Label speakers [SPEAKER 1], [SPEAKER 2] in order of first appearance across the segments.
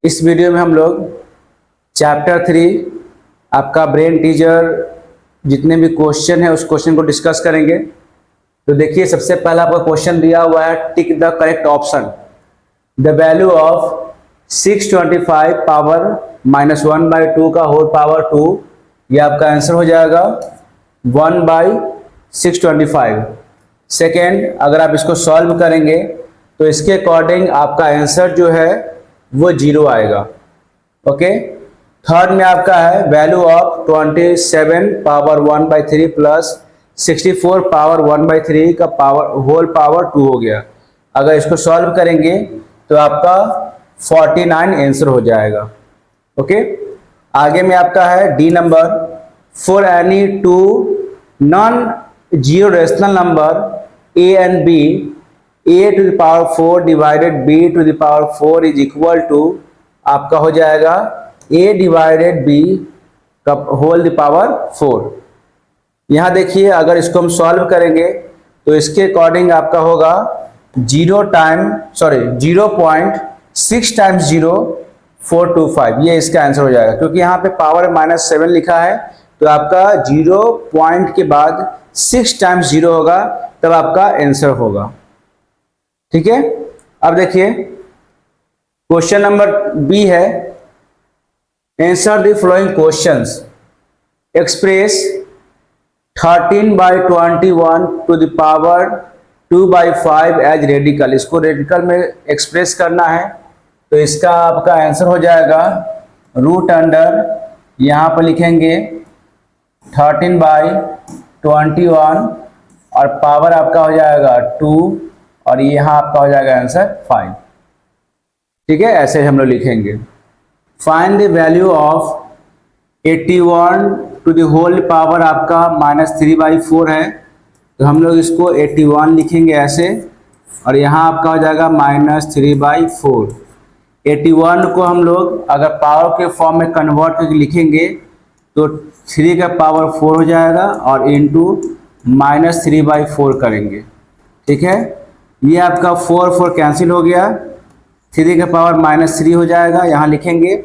[SPEAKER 1] इस वीडियो में हम लोग चैप्टर 3 आपका ब्रेन टीजर जितने भी क्वेश्चन है उस क्वेश्चन को डिस्कस करेंगे। तो देखिए, सबसे पहला आपका क्वेश्चन दिया हुआ है, tick the correct option. The value of 625 power -1/2 का होल पावर 2, ये आपका आंसर हो जाएगा 1/625। सेकेंड, अगर आप इसको सॉल्व करेंगे तो इसके अकॉर्डिंग आपका आंसर जो है वो 0 आएगा। ओके। थर्ड में आपका है value of 27 power 1/3 plus 64 power 1/3 का पावर होल पावर 2 हो गया। अगर इसको सॉल्व करेंगे तो आपका 49 आंसर हो जाएगा। ओके। आगे में आपका है D number, for any two non zero rational number a and b, a to the power 4 divided b to the power 4 is equal to आपका हो जाएगा a डिवाइडेड b का होल द पावर 4। यहाँ देखिए, अगर इसको हम सॉल्व करेंगे तो इसके अकॉर्डिंग आपका होगा 0.6 टाइम्स 0 425, ये इसका आंसर हो जाएगा। क्योंकि यहाँ पे पावर -7 लिखा है तो आपका 0 पॉइंट के बाद 6 टाइम्स 0 होगा, तब आपका आंसर होगा। ठीक है। अब देखिए, क्वेश्चन नंबर बी है, answer the following questions. Express 13/21 to the power 2/5 as radical. इसको रेडिकल में एक्सप्रेस करना है तो इसका आपका आंसर हो जाएगा रूट अंडर, यहाँ पर लिखेंगे 13/21 और पावर आपका हो जाएगा 2 और यहाँ आपका हो जाएगा आंसर 5। ठीक है, ऐसे हम लोग लिखेंगे। Find the value of 81 to the whole power आपका -3/4 है, तो हम लोग इसको 81 लिखेंगे ऐसे, और यहाँ आपका हो जाएगा -3/4। 81 को हम लोग अगर पावर के फॉर्म में कन्वर्ट करके लिखेंगे तो 3 का पावर 4 हो जाएगा और इंटू -3/4 करेंगे। ठीक है, ये आपका 4 कैंसिल हो गया, 3 का पावर -3 हो जाएगा, यहाँ लिखेंगे।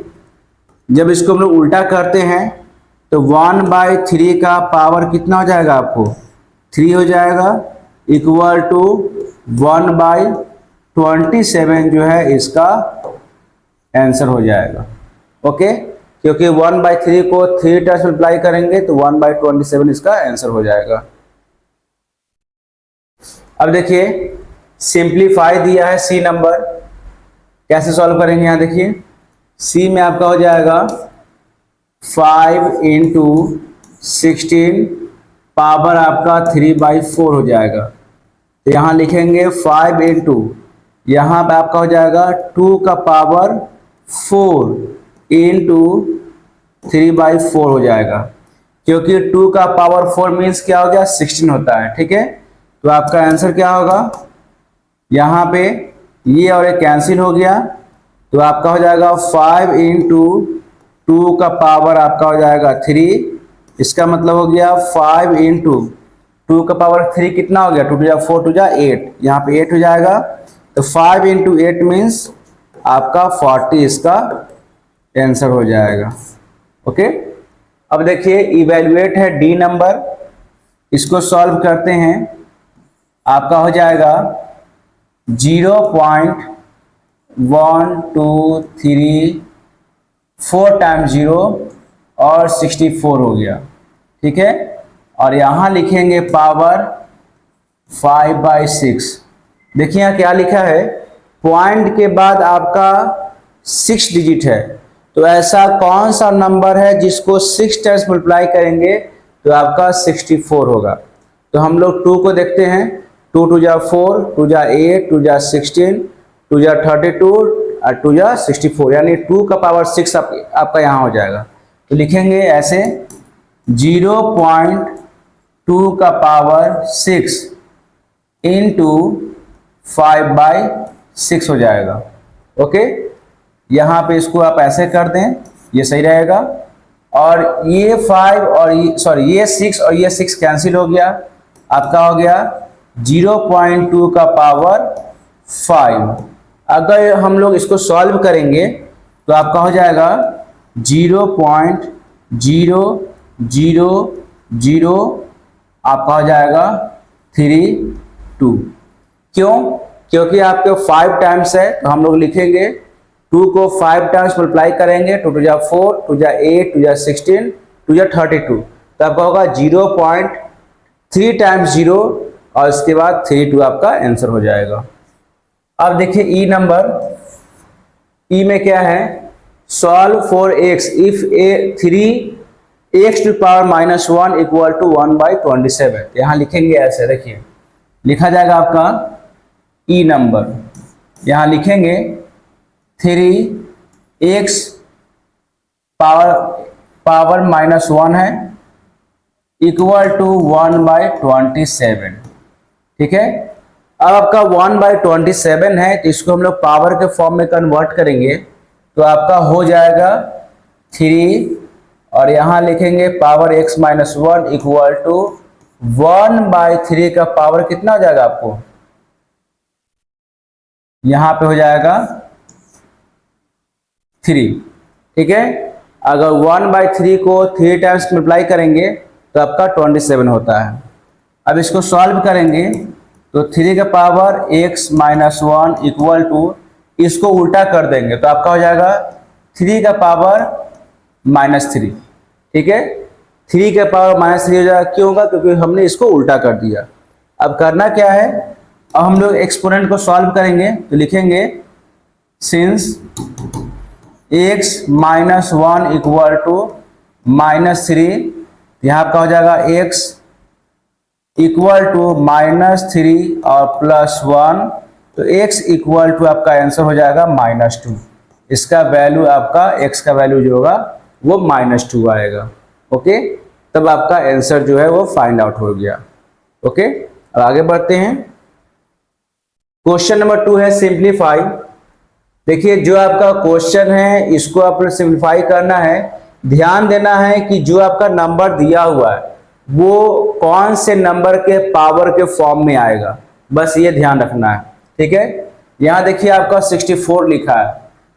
[SPEAKER 1] जब इसको हम लोग उल्टा करते हैं तो 1/3 का पावर कितना हो जाएगा, आपको 3 हो जाएगा, इक्वल टू 1/27 जो है इसका आंसर हो जाएगा। ओके, क्योंकि 1/3 को 3 टाइम्स मल्टीप्लाई करेंगे तो 1/27 इसका आंसर हो जाएगा। अब देखिए, सिंप्लीफाई दिया है सी नंबर, कैसे सॉल्व करेंगे। यहाँ देखिए, सी में आपका हो जाएगा 5 × 16 पावर आपका 3/4 हो जाएगा। तो यहाँ लिखेंगे 5 × यहाँ पे आपका हो जाएगा 2 का पावर 4 × 3/4 हो जाएगा, क्योंकि 2 का पावर 4 मीन्स क्या हो गया, 16 होता है। ठीक है, तो आपका आंसर क्या होगा, यहाँ पे ये और ये कैंसिल हो गया, तो आपका हो जाएगा 5 × 2 का पावर आपका हो जाएगा 3। इसका मतलब हो गया 5 × 2 का पावर 3 कितना हो गया, 2 × 4 2 × 8, यहाँ पे 8 हो जाएगा। तो 5 × 8 मीन्स आपका 40 इसका आंसर हो जाएगा। ओके। अब देखिए, इवेल्युएट है डी नंबर, इसको सॉल्व करते हैं। आपका हो जाएगा 0.1234 टाइम्स 0 और 64 हो गया। ठीक है, और यहाँ लिखेंगे पावर 5/6। देखिए यहाँ क्या लिखा है, पॉइंट के बाद आपका 6 डिजिट है, तो ऐसा कौन सा नंबर है जिसको 6 टाइम्स मल्टीप्लाई करेंगे तो आपका 64 होगा। तो हम लोग 2 को देखते हैं, 2 × 2 = 4, 2 × 8, 2 × 16, 2 × 32 और 2 × 64, यानी 2 का पावर 6 आपका यहाँ हो जाएगा। तो लिखेंगे ऐसे 0.2 का पावर 6 × 5/6 हो जाएगा। ओके, यहाँ पे इसको आप ऐसे कर दें, ये सही रहेगा। और ये 5 और ये 6 और ये 6 कैंसिल हो गया, आपका हो गया 0.2 का पावर 5। अगर हम लोग इसको सॉल्व करेंगे तो आपका हो जाएगा 0.0000 आपका हो जाएगा 32। क्यों? क्योंकि आपके 5 टाइम्स है, तो हम लोग लिखेंगे 2 को 5 टाइम्स मल्टीप्लाई करेंगे, 2 2 4, 2 8, 2 16, 2 32, तो आपका होगा 0.3 टाइम्स 0 और इसके बाद 32 आपका आंसर हो जाएगा। अब देखिए ई नंबर, ई में क्या है, solve for x if a 3x to power -1 equal to 1/27। यहाँ लिखेंगे ऐसे, देखिए लिखा जाएगा आपका ई नंबर, यहाँ लिखेंगे 3x पावर -1 है इक्वल टू 1/27। ठीक है, अब आपका 1/27 है, तो इसको हम लोग पावर के फॉर्म में कन्वर्ट करेंगे, तो आपका हो जाएगा 3 और यहाँ लिखेंगे पावर x-1 इक्वल टू 1/3 का पावर कितना हो जाएगा आपको, यहाँ पे हो जाएगा 3। ठीक है, अगर 1/3 को 3 टाइम्स मल्टीप्लाई करेंगे तो आपका 27 होता है। अब इसको सॉल्व करेंगे तो 3 का पावर x-1 इक्वल टू, इसको उल्टा कर देंगे तो आपका हो जाएगा 3 का पावर -3। ठीक है, 3 का पावर -3 हो जाएगा, क्यों होगा, क्योंकि हमने इसको उल्टा कर दिया। अब करना क्या है, अब हम लोग एक्सपोनेंट को सॉल्व करेंगे, तो लिखेंगे सिंस x-1 इक्वल टू -3, यहाँ आपका हो जाएगा x इक्वल टू -3 और +1, तो x इक्वल टू आपका आंसर हो जाएगा -2। इसका वैल्यू आपका x का वैल्यू जो होगा वो -2 आएगा। ओके, तब आपका आंसर जो है वो फाइंड आउट हो गया। ओके, अब आगे बढ़ते हैं। क्वेश्चन नंबर 2 है सिंप्लीफाई। देखिए जो आपका क्वेश्चन है इसको आपको सिंप्लीफाई करना है। ध्यान देना है कि जो आपका नंबर दिया हुआ है वो कौन से नंबर के पावर के फॉर्म में आएगा, बस ये ध्यान रखना है। ठीक है, यहाँ देखिए आपका 64 लिखा है,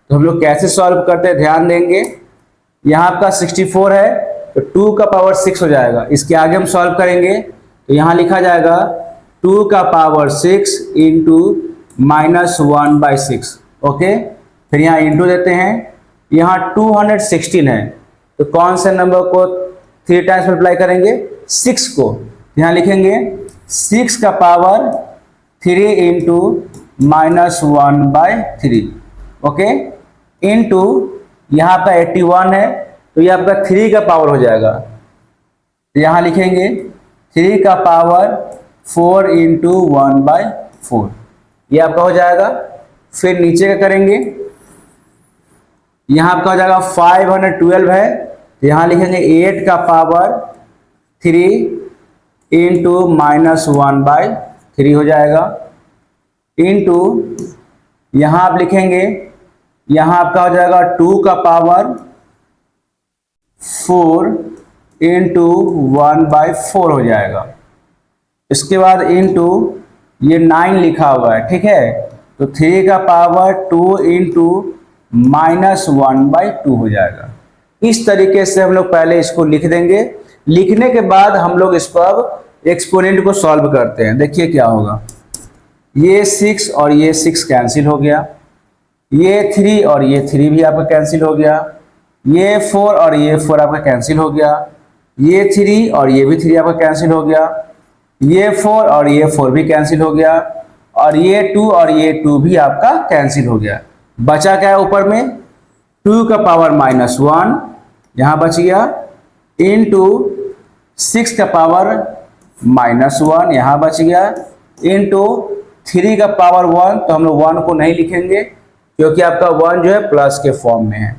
[SPEAKER 1] तो हम लोग कैसे सॉल्व करते हैं ध्यान देंगे। यहाँ आपका 64 है तो 2 का पावर 6 हो जाएगा, इसके आगे हम सॉल्व करेंगे तो यहाँ लिखा जाएगा 2 का पावर 6 इंटू -1/6। ओके, फिर यहाँ इंटू देते हैं, यहाँ 216 है, तो कौन से नंबर को 3 टाइम्स मल्टीप्लाई करेंगे, 6 को, यहाँ लिखेंगे 6 का पावर 3 इंटू -1/3। ओके, इंटू यहाँ आपका 81 है, तो ये आपका 3 का पावर हो जाएगा, तो यहाँ लिखेंगे 3 का पावर 4 इंटू 1/4, ये आपका हो जाएगा। फिर नीचे का करेंगे, यहाँ आपका हो जाएगा 512 है, तो यहाँ लिखेंगे 8 का पावर 3 इंटू -1/3 हो जाएगा, इंटू यहाँ आप लिखेंगे, यहाँ आपका हो जाएगा 2 का पावर 4 इंटू 1/4 हो जाएगा। इसके बाद इंटू ये 9 लिखा हुआ है, ठीक है, तो 3 का पावर 2 इंटू -1/2 हो जाएगा। इस तरीके से हम लोग पहले इसको लिख देंगे। लिखने के बाद हम लोग इसको अब एक्सपोनेंट को सॉल्व करते हैं। देखिए क्या होगा, ये 6 और ये 6 कैंसिल हो गया, ये 3 और ये 3 भी आपका कैंसिल हो गया, ये 4 और ये 4 आपका कैंसिल हो गया, ये 3 और ये भी 3 आपका कैंसिल हो गया, ये 4 और ये 4 भी कैंसिल हो गया, और ये 2 और ये 2 भी आपका कैंसिल हो गया। बचा क्या है ऊपर में, 2 का पावर -1 यहाँ बच गया, इंटू 6 का पावर -1 यहाँ बच गया, इंटू 3 का पावर 1, तो हम लोग 1 को नहीं लिखेंगे क्योंकि आपका 1 जो है प्लस के फॉर्म में है।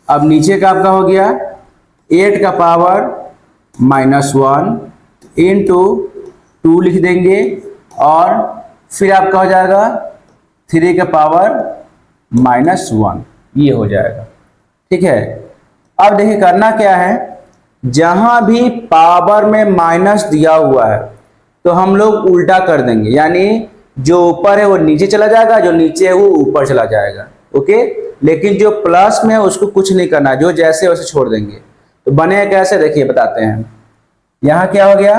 [SPEAKER 1] अब नीचे का आपका हो गया 8 का पावर -1 इंटू 2 लिख देंगे, और फिर आपका हो जाएगा 3 का पावर -1, ये हो जाएगा। ठीक है, अब देखिए करना क्या है, जहां भी पावर में माइनस दिया हुआ है तो हम लोग उल्टा कर देंगे, यानी जो ऊपर है वो नीचे चला जाएगा, जो नीचे है वो ऊपर चला जाएगा। ओके, लेकिन जो प्लस में है उसको कुछ नहीं करना, जो जैसे वैसे छोड़ देंगे। तो बने कैसे, देखिए बताते हैं। यहाँ क्या हो गया,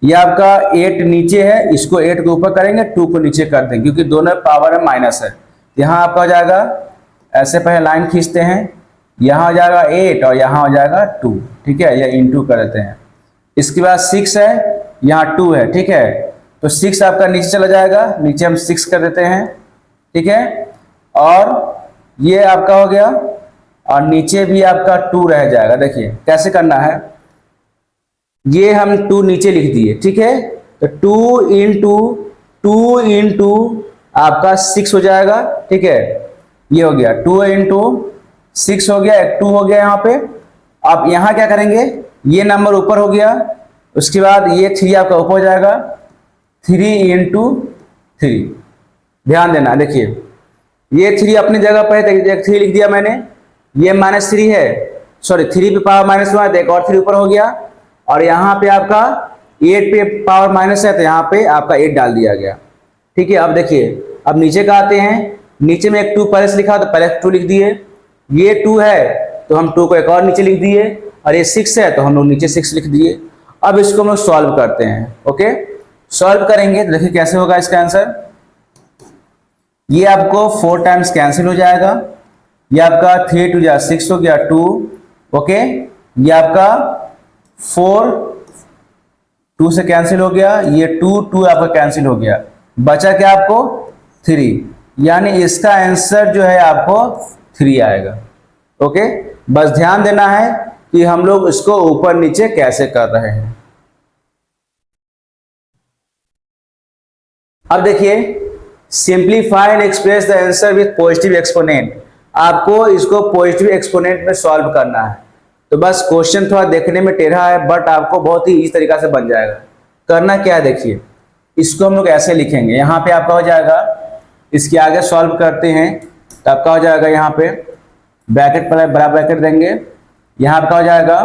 [SPEAKER 1] ये आपका 8 नीचे है, इसको 8 को ऊपर करेंगे, 2 को नीचे कर देंगे, क्योंकि दोनों पावर में माइनस है। यहाँ आपका हो जाएगा, ऐसे पहले लाइन खींचते हैं, यहाँ हो जाएगा 8 और यहाँ हो जाएगा 2, ठीक है, या इंटू कर देते हैं। इसके बाद 6 है, यहाँ 2 है, ठीक है, तो 6 आपका नीचे चला जाएगा, नीचे हम 6 कर देते हैं, ठीक है, और ये आपका हो गया, और नीचे भी आपका 2 रह जाएगा। देखिए कैसे करना है, ये हम 2 नीचे लिख दिए, ठीक है, तो 2 इंटू आपका 6 हो जाएगा, ठीक है, ये हो गया 2 इंटू 6 हो गया, एक 2 हो गया यहाँ पे। अब यहाँ क्या करेंगे, ये नंबर ऊपर हो गया, उसके बाद ये 3 आपका ऊपर हो जाएगा, 3 इंटू 3, ध्यान देना। देखिए ये 3 अपनी जगह पर है, 3 लिख दिया मैंने, ये -3 है, सॉरी 3 पे पावर -1 है, एक और 3 ऊपर हो गया, और यहाँ पे आपका 8 पे पावर माइनस है, तो यहाँ पे आपका 8 डाल दिया गया, ठीक है। अब देखिए, अब नीचे का आते हैं, नीचे में एक 2 पहले से लिखा, तो पहले 2 लिख दिए, ये 2 है तो हम 2 को एक और नीचे लिख दिए, और ये 6 है तो हम लोग नीचे 6 लिख दिए। अब इसको हम लोग सॉल्व करते हैं, ओके। सॉल्व करेंगे तो देखिए कैसे होगा इसका आंसर। ये आपको 4 टाइम्स कैंसिल हो जाएगा, ये आपका 3 2 जा 6 हो गया 2, ओके, ये आपका 4 2 से कैंसिल हो गया, ये 2 आपका कैंसिल हो गया, बचा क्या आपको 3, यानी इसका आंसर जो है आपको 3 आएगा, ओके। बस ध्यान देना है कि हम लोग इसको ऊपर नीचे कैसे कर रहे हैं। अब देखिए, simplify and express the answer with positive exponent, आपको इसको पॉजिटिव एक्सपोनेंट में सॉल्व करना है। तो बस क्वेश्चन थोड़ा देखने में टेढ़ा है, बट आपको बहुत ही इस तरीका से बन जाएगा। करना क्या है, देखिए इसको हम लोग ऐसे लिखेंगे, यहाँ पे आपका हो जाएगा, इसके आगे सॉल्व करते हैं तो आपका हो जाएगा, यहाँ पे ब्रैकेट पर बड़ा ब्रैकेट देंगे, यहाँ आपका हो जाएगा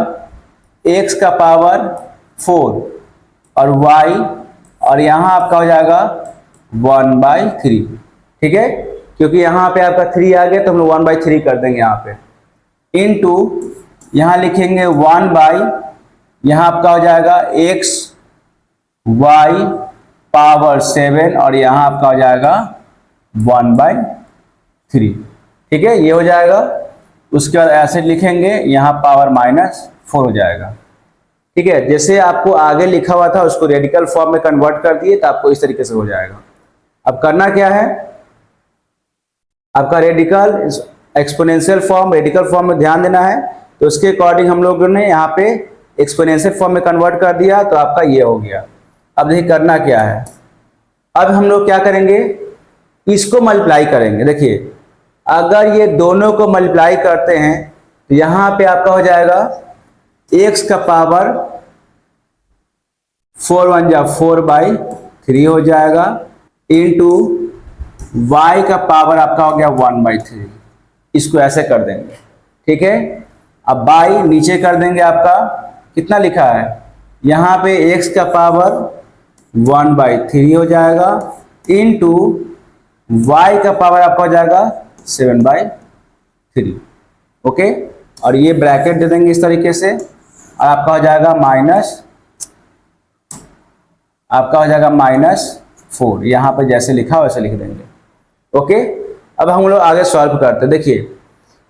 [SPEAKER 1] x का पावर 4 और y, और यहाँ आपका हो जाएगा 1/3, ठीक है, क्योंकि यहाँ पे आपका 3 आ गया तो हम लोग 1/3 कर देंगे यहाँ पे, इनटू यहाँ लिखेंगे 1/, यहाँ आपका हो जाएगा x y पावर 7, और यहाँ आपका हो जाएगा 1/3, ठीक है, ये हो जाएगा। उसके बाद ऐसे लिखेंगे, यहाँ पावर -4 हो जाएगा, ठीक है। जैसे आपको आगे लिखा हुआ था उसको रेडिकल फॉर्म में कन्वर्ट कर दिए तो आपको इस तरीके से हो जाएगा। अब करना क्या है, आपका radical exponential form, radical form में ध्यान देना है, तो उसके अकॉर्डिंग हम लोगों ने यहाँ पे एक्सपोनेंशियल फॉर्म में कन्वर्ट कर दिया, तो आपका ये हो गया। अब देखिए करना क्या है, अब हम लोग क्या करेंगे, इसको मल्टीप्लाई करेंगे। देखिए अगर ये दोनों को मल्टीप्लाई करते हैं तो यहाँ पे आपका हो जाएगा x का पावर 4 1 जा 4/3 हो जाएगा, इंटू y का पावर आपका हो गया 1/3, इसको ऐसे कर देंगे, ठीक है। अब y नीचे कर देंगे, आपका कितना लिखा है, यहाँ पे x का पावर 1/3 हो जाएगा, इंटू y का पावर आपका हो जाएगा 7/3, ओके। और ये ब्रैकेट दे देंगे इस तरीके से, और आपका हो जाएगा -4, यहाँ पर जैसे लिखा वैसे लिख देंगे, ओके। अब हम लोग आगे सॉल्व करते हैं। देखिए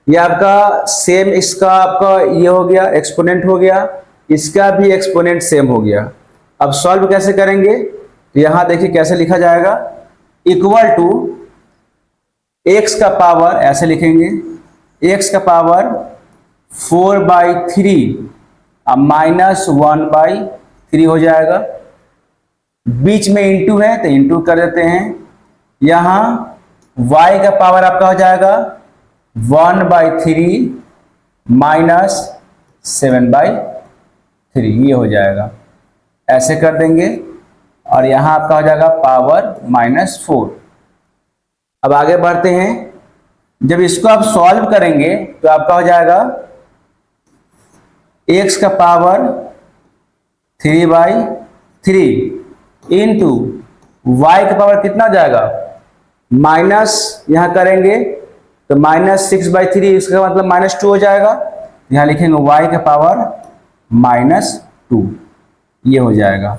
[SPEAKER 1] ये आपका सेम, इसका आपका ये हो गया एक्सपोनेंट हो गया, इसका भी एक्सपोनेंट सेम हो गया। अब सॉल्व कैसे करेंगे, तो यहाँ देखिए कैसे लिखा जाएगा, इक्वल टू x का पावर, ऐसे लिखेंगे x का पावर 4/3 अब -1/3 हो जाएगा, बीच में इंटू है तो इंटू कर देते हैं, यहाँ y का पावर आपका हो जाएगा 1/3 -7/3, ये हो जाएगा, ऐसे कर देंगे, और यहाँ आपका हो जाएगा पावर -4। अब आगे बढ़ते हैं, जब इसको आप सॉल्व करेंगे तो आपका हो जाएगा x का पावर 3/3 इंटू y का पावर कितना हो जाएगा, माइनस यहाँ करेंगे तो -6/3 इसका मतलब -2 हो जाएगा। यहाँ लिखेंगे y का पावर -2, ये हो जाएगा।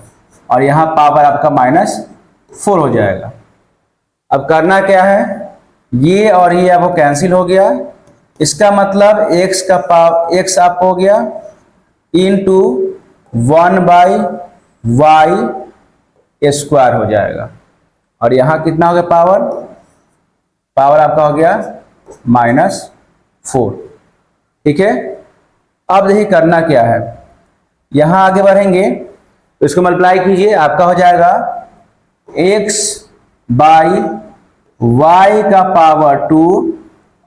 [SPEAKER 1] और यहाँ पावर आपका -4 हो जाएगा। अब करना क्या है, ये और ये आपको कैंसिल हो गया। इसका मतलब x का पावर x आपको हो गया इंटू 1/y² हो जाएगा। और यहाँ कितना हो गया पावर, पावर आपका हो गया -4। ठीक है। अब देखिए करना क्या है, यहाँ आगे बढ़ेंगे तो इसको मल्टीप्लाई कीजिए, आपका हो जाएगा x/y का पावर 2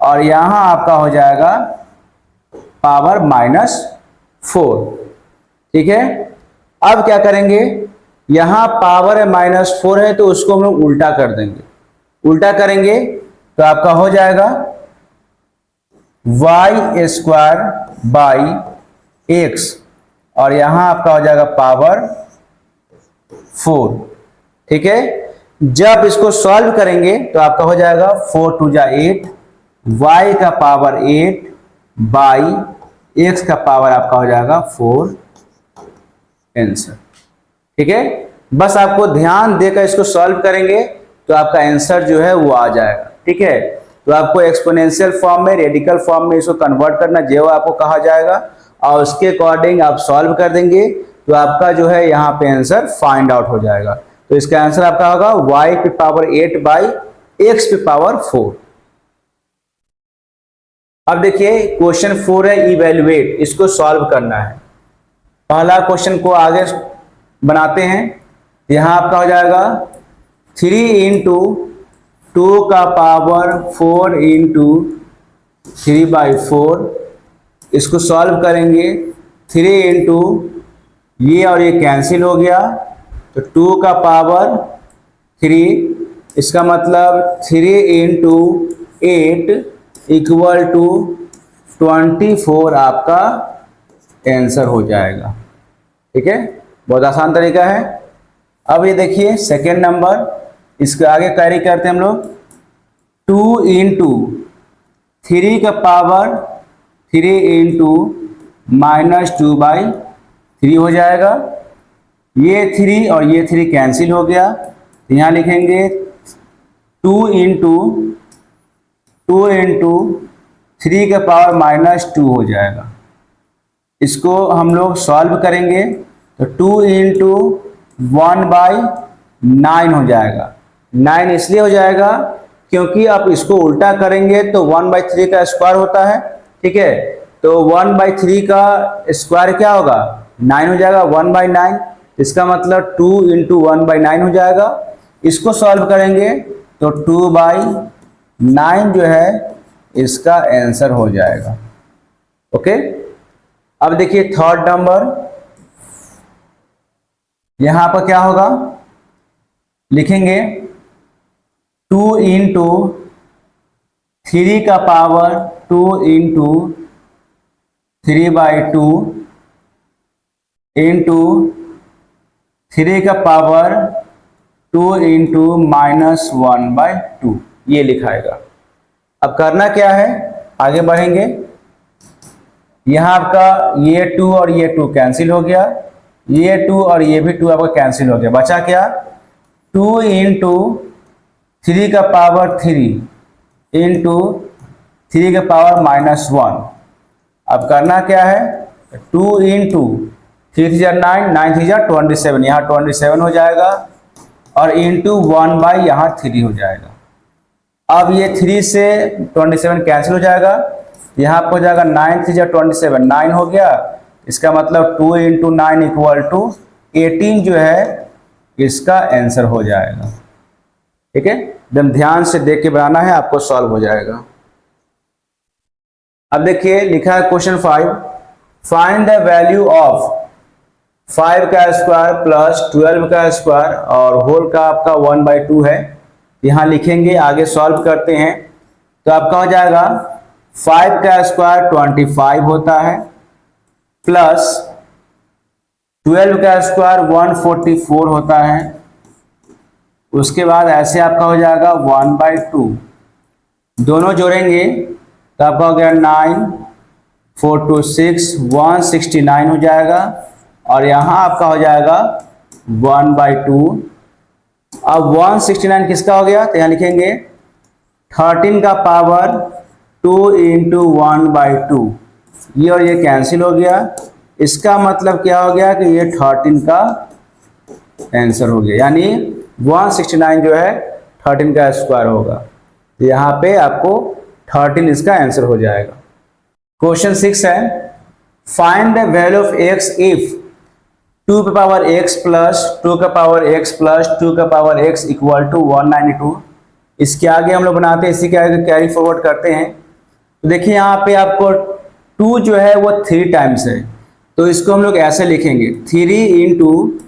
[SPEAKER 1] और यहाँ आपका हो जाएगा पावर -4। ठीक है। अब क्या करेंगे, यहाँ पावर -4 है तो उसको हम लोग उल्टा कर देंगे। उल्टा करेंगे तो आपका हो जाएगा y² और यहाँ आपका हो जाएगा पावर 4। ठीक है। जब इसको सॉल्व करेंगे तो आपका हो जाएगा 4 2 जा 8, y का पावर 8 बाई x का पावर आपका हो जाएगा 4 आंसर। ठीक है। बस आपको ध्यान देकर इसको सॉल्व करेंगे तो आपका आंसर जो है वो आ जाएगा। ठीक है। तो आपको एक्सपोनेंशियल फॉर्म में, रेडिकल फॉर्म में इसको कन्वर्ट करना जो आपको कहा जाएगा और उसके अकॉर्डिंग आप सॉल्व कर देंगे तो आपका जो है यहाँ पे आंसर फाइंड आउट हो जाएगा। तो इसका आंसर आपका होगा y पे पावर 8 बाई x पे पावर 4। अब देखिए क्वेश्चन 4 है इवेल्युएट, इसको सॉल्व करना है। पहला क्वेश्चन को आगे बनाते हैं। यहाँ आपका हो जाएगा 3 इंटू 2 का पावर 4 इंटू 3/4। इसको सॉल्व करेंगे, 3 इंटू ये और ये कैंसिल हो गया तो 2 का पावर 3, इसका मतलब 3 इंटू 8 इक्वल टू 24 आपका आंसर हो जाएगा। ठीक है, बहुत आसान तरीका है। अब ये देखिए सेकेंड नंबर, इसके आगे कैरी करते हैं हम लोग 2 इंटू 3 का पावर 3 इंटू -2/3 हो जाएगा। ये 3 और ये 3 कैंसिल हो गया। यहाँ लिखेंगे 2 इंटू 3 का पावर -2 हो जाएगा। इसको हम लोग सॉल्व करेंगे तो 2 इंटू 1/9 हो जाएगा। 9 इसलिए हो जाएगा क्योंकि आप इसको उल्टा करेंगे तो 1/3 का स्क्वायर होता है। ठीक है, तो 1/3 का स्क्वायर क्या होगा, 9 हो जाएगा। 1/9, इसका मतलब 2 इंटू 1/9 हो जाएगा। इसको सॉल्व करेंगे तो 2/9 जो है इसका आंसर हो जाएगा। ओके। अब देखिए थर्ड नंबर, यहां पर क्या होगा, लिखेंगे 2 इंटू 3 का पावर 2 इंटू 3/2 इंटू 3 का पावर 2 इंटू -1/2, ये लिखाएगा। अब करना क्या है, आगे बढ़ेंगे। यहाँ आपका ये 2 और ये 2 कैंसिल हो गया, ये 2 और ये भी 2 आपका कैंसिल हो गया। बचा क्या, 2 इंटू 3 का पावर 3 इंटू 3 का पावर -1। अब करना क्या है, 2 इंटू 3 3 9, 9 3 27, यहाँ 27 हो जाएगा और इंटू 1/ यहाँ 3 हो जाएगा। अब ये 3 से 27 कैंसिल हो जाएगा, यहाँ पर हो जाएगा 9 3 27, 9 हो गया। इसका मतलब 2 इंटू 9 इक्वल टू 18 जो है इसका आंसर हो जाएगा। ठीक है, एकदम ध्यान से देख के बनाना है, आपको सॉल्व हो जाएगा। अब देखिए लिखा है question 5, find the value of 5 का स्क्वायर प्लस 12 का स्क्वायर और होल का आपका 1/2 है। यहाँ लिखेंगे, आगे सॉल्व करते हैं तो आपका हो जाएगा 5 का स्क्वायर 25 होता है प्लस 12 का स्क्वायर 144 होता है। उसके बाद ऐसे आपका हो जाएगा 1/2 दोनों जोड़ेंगे तो आपका हो गया 9 4 2 6 169 हो जाएगा, और यहाँ आपका हो जाएगा 1/2। अब 169 किसका हो गया, तो यहाँ लिखेंगे 13 का पावर 2 इंटू 1/2, ये और ये कैंसिल हो गया। इसका मतलब क्या हो गया कि ये 13 का आंसर हो गया, यानी 169 जो है 13 का स्क्वायर होगा। तो यहाँ पे आपको 13 इसका आंसर हो जाएगा। क्वेश्चन 6 है, find the value of x if 2 का पावर x प्लस 2 का पावर x प्लस 2 का पावर x इक्वल टू 192। इसके आगे हम लोग बनाते हैं, इसी के आगे कैरी फॉरवर्ड करते हैं। तो देखिए यहाँ पे आपको 2 जो है वो 3 टाइम्स है, तो इसको हम लोग ऐसे लिखेंगे 3 इंटू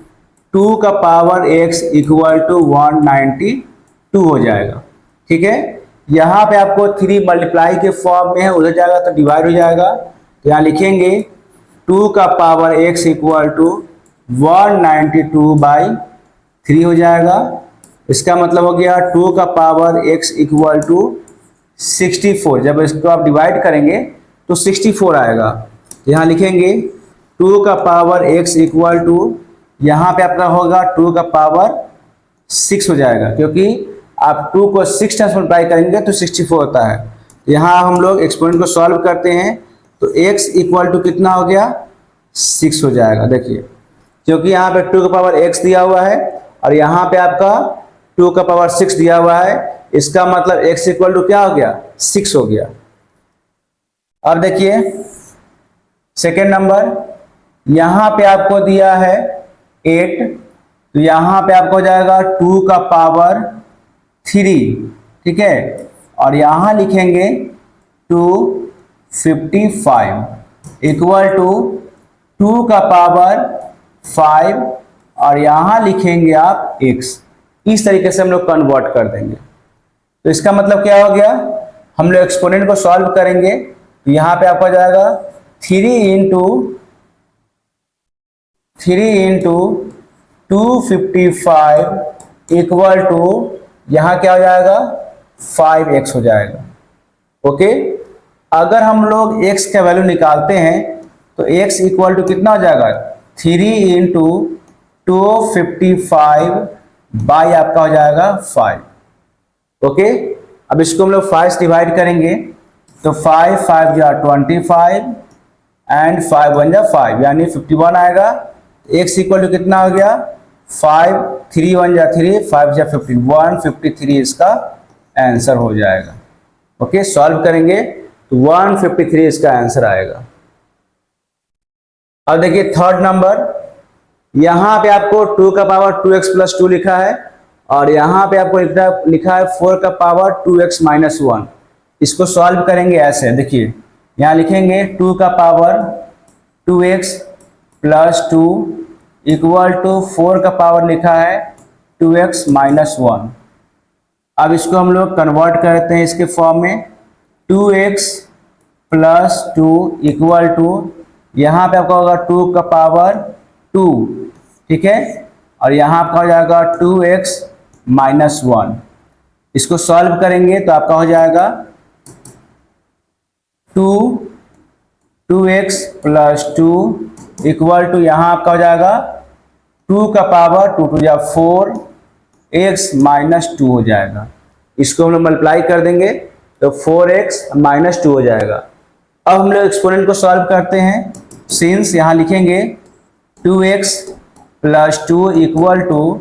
[SPEAKER 1] 2 का पावर x इक्वल टू 192 हो जाएगा। ठीक है, यहाँ पे आपको 3 मल्टीप्लाई के फॉर्म में है, उधर जाएगा तो डिवाइड हो जाएगा। तो यहाँ लिखेंगे 2 का पावर x इक्वल टू 192/3 हो जाएगा। इसका मतलब हो गया 2 का पावर x इक्वल टू 64। जब इसको आप डिवाइड करेंगे तो 64 आएगा। यहाँ लिखेंगे 2 का पावर x इक्वल टू, यहाँ पे आपका होगा 2 का पावर 6 हो जाएगा, क्योंकि आप 2 को 6 टाइम्स मल्टीप्लाई करेंगे तो 64 होता है। यहाँ हम लोग एक्सपोनेंट को सॉल्व करते हैं तो x इक्वल टू कितना हो गया, 6 हो जाएगा। देखिए, क्योंकि यहाँ पे 2 का पावर x दिया हुआ है और यहाँ पे आपका 2 का पावर 6 दिया हुआ है, इसका मतलब x इक्वल टू क्या हो गया, 6 हो गया। अब देखिए सेकेंड नंबर, यहाँ पे आपको दिया है 8, तो यहाँ पे आपको हो जाएगा 2 का पावर 3, ठीक है, और यहाँ लिखेंगे 255 इक्वल टू 2 का पावर 5 और यहाँ लिखेंगे आप x। इस तरीके से हम लोग कन्वर्ट कर देंगे। तो इसका मतलब क्या हो गया, हम लोग एक्सपोनेंट को सॉल्व करेंगे तो यहाँ पे आपका जाएगा 3 इंटू 255 इक्वल टू, यहाँ क्या हो जाएगा 5x हो जाएगा। ओके, अगर हम लोग x का वैल्यू निकालते हैं तो x इक्वल टू कितना हो जाएगा, 3 इंटू 255 बाई आपका हो जाएगा 5। ओके, अब इसको हम लोग 5 से डिवाइड करेंगे तो 5 5 या 25 एंड 5 1 जा 5, यानी 51 आएगा। x इक्वल टू कितना हो गया, 5 3 1 जा 3 5 जा 15 153 इसका आंसर हो जाएगा। ओके, सॉल्व करेंगे तो 153 इसका आंसर आएगा। अब देखिए थर्ड नंबर, यहाँ पे आपको 2 का पावर 2x प्लस 2 लिखा है और यहाँ पे आपको लिखा है 4 का पावर 2x माइनस 1। इसको सॉल्व करेंगे ऐसे, देखिए यहाँ लिखेंगे 2 का power 2x plus 2 equal to 4 का पावर लिखा है 2x माइनस 1। अब इसको हम लोग कन्वर्ट करते हैं इसके फॉर्म में, 2x प्लस 2 इक्वल टू, यहाँ पे आपका होगा 2 का पावर 2, ठीक है, और यहाँ आपका हो जाएगा 2x माइनस 1। इसको सॉल्व करेंगे तो आपका हो जाएगा 2x प्लस 2 इक्वल टू, यहाँ आपका हो जाएगा 2 का पावर 2 2 या 4 x माइनस 2 हो जाएगा। इसको हम लोग मल्टीप्लाई कर देंगे तो 4x माइनस 2 हो जाएगा। अब हम लोग एक्सपोनेंट को सॉल्व करते हैं, सिंस यहाँ लिखेंगे 2x plus 2 equal to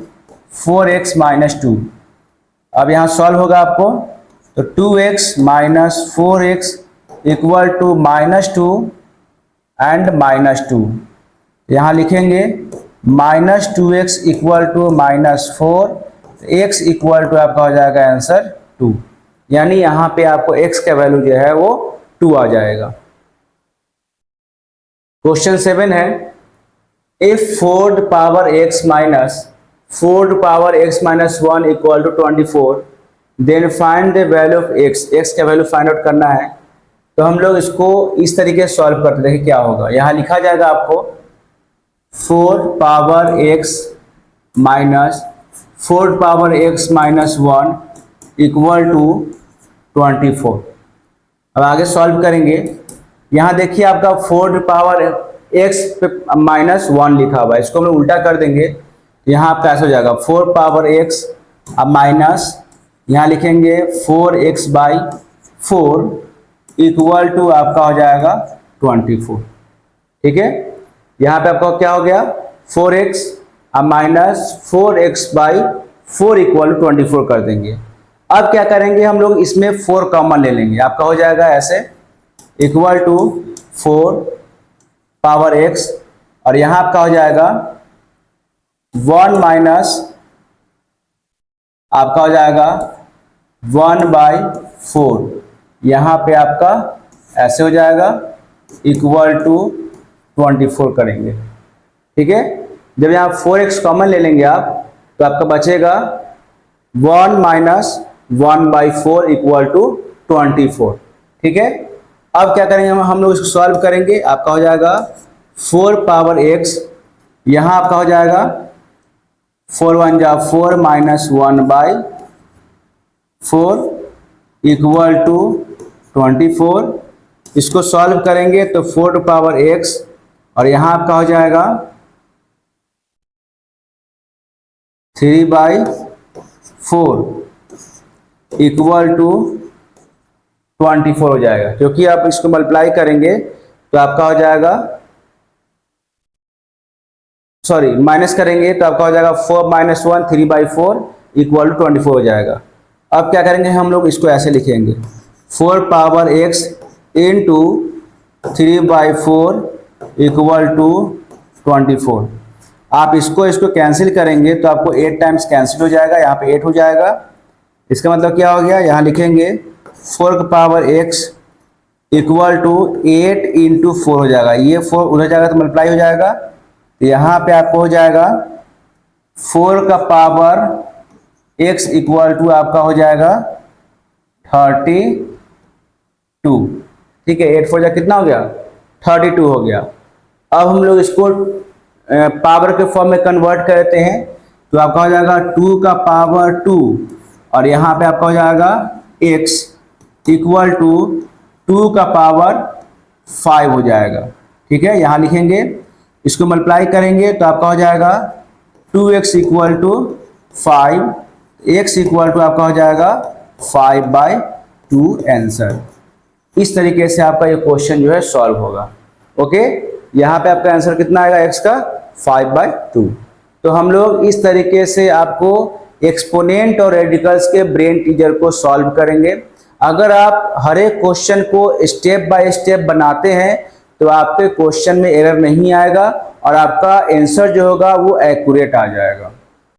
[SPEAKER 1] 4x minus 2। अब यहाँ सॉल्व होगा आपको तो 2x minus 4x equal to minus 2 and minus 2। यहाँ लिखेंगे minus 2x equal to minus 4, x equal to आपका हो जाएगा आंसर 2, यानी यहाँ पे आपको x का वैल्यू जो है वो 2 आ जाएगा। क्वेश्चन 7 है, if 4 power x minus 4 power x minus 1 equal to 24, then find the value of x का वैल्यू फाइंड आउट करना है। तो हम लोग इसको इस तरीके से सॉल्व करते, देखिए क्या होगा। यहाँ लिखा जाएगा आपको 4 power x minus 4 power x minus 1 equal to 24। अब आगे सॉल्व करेंगे। यहाँ देखिए आपका 4 पावर x माइनस 1 लिखा हुआ है, इसको हम लोग उल्टा कर देंगे। यहाँ आपका ऐसा हो जाएगा 4 पावर x अब माइनस यहाँ लिखेंगे 4x बाई 4 इक्वल टू आपका हो जाएगा 24। ठीक है, यहाँ पे आपका क्या हो गया 4x अब minus 4x by 4 equal to 24 कर देंगे। अब क्या करेंगे हम लोग, इसमें 4 कॉमन ले लेंगे। आपका हो जाएगा ऐसे इक्वल टू 4 पावर x और यहाँ आपका हो जाएगा 1 माइनस आपका हो जाएगा 1 बाई 4, यहाँ पे आपका ऐसे हो जाएगा इक्वल टू 24 करेंगे। ठीक है, जब यहाँ 4x कॉमन ले लेंगे आप तो आपका बचेगा 1 माइनस 1 बाई 4 इक्वल टू 24। ठीक है, अब क्या करेंगे हम लोग इसको सॉल्व करेंगे। आपका हो जाएगा 4 पावर x, यहाँ आपका हो जाएगा 4 1 जा 4 माइनस 1 बाई 4 इक्वल टू 24। इसको सॉल्व करेंगे तो 4 पावर x और यहाँ आपका हो जाएगा 3 बाई 4 इक्वल टू 24 हो जाएगा। क्योंकि आप इसको मल्टीप्लाई करेंगे तो आपका हो जाएगा, सॉरी माइनस करेंगे तो आपका हो जाएगा 4 माइनस 1 3 बाई 4 इक्वल टू 24 हो जाएगा। अब क्या करेंगे हम लोग, इसको ऐसे लिखेंगे 4 power x into 3 by 4 equal to 24। आप इसको कैंसिल करेंगे तो आपको 8 टाइम्स कैंसिल हो जाएगा, यहाँ पे 8 हो जाएगा। इसका मतलब क्या हो गया, यहाँ लिखेंगे 4 power x equal to 8 into 4 हो जाएगा। ये 4 उधर जाएगा तो मल्टीप्लाई हो जाएगा, तो यहाँ पे आपको हो जाएगा 4 का पावर x इक्वल टू आपका हो जाएगा 32। ठीक है, 8 4 जा कितना हो गया 32 हो गया। अब हम लोग इसको पावर के फॉर्म में कन्वर्ट करते हैं तो आपका हो जाएगा 2 का पावर 2 और यहाँ पे आपका हो जाएगा x इक्वल टू 2 का पावर 5 हो जाएगा। ठीक है, यहाँ लिखेंगे, इसको मल्टीप्लाई करेंगे तो आपका हो जाएगा 2x equal to 5, x equal to आपका हो जाएगा 5 बाई 2 आंसर। इस तरीके से आपका ये क्वेश्चन जो है सॉल्व होगा। ओके, यहाँ पे आपका आंसर कितना आएगा x का 5 बाई 2। तो हम लोग इस तरीके से आपको एक्सपोनेंट और रेडिकल्स के ब्रेन टीजर को सॉल्व करेंगे। अगर आप हर एक क्वेश्चन को स्टेप बाय स्टेप बनाते हैं तो आपके क्वेश्चन में एरर नहीं आएगा और आपका आंसर जो होगा वो एक्यूरेट आ जाएगा।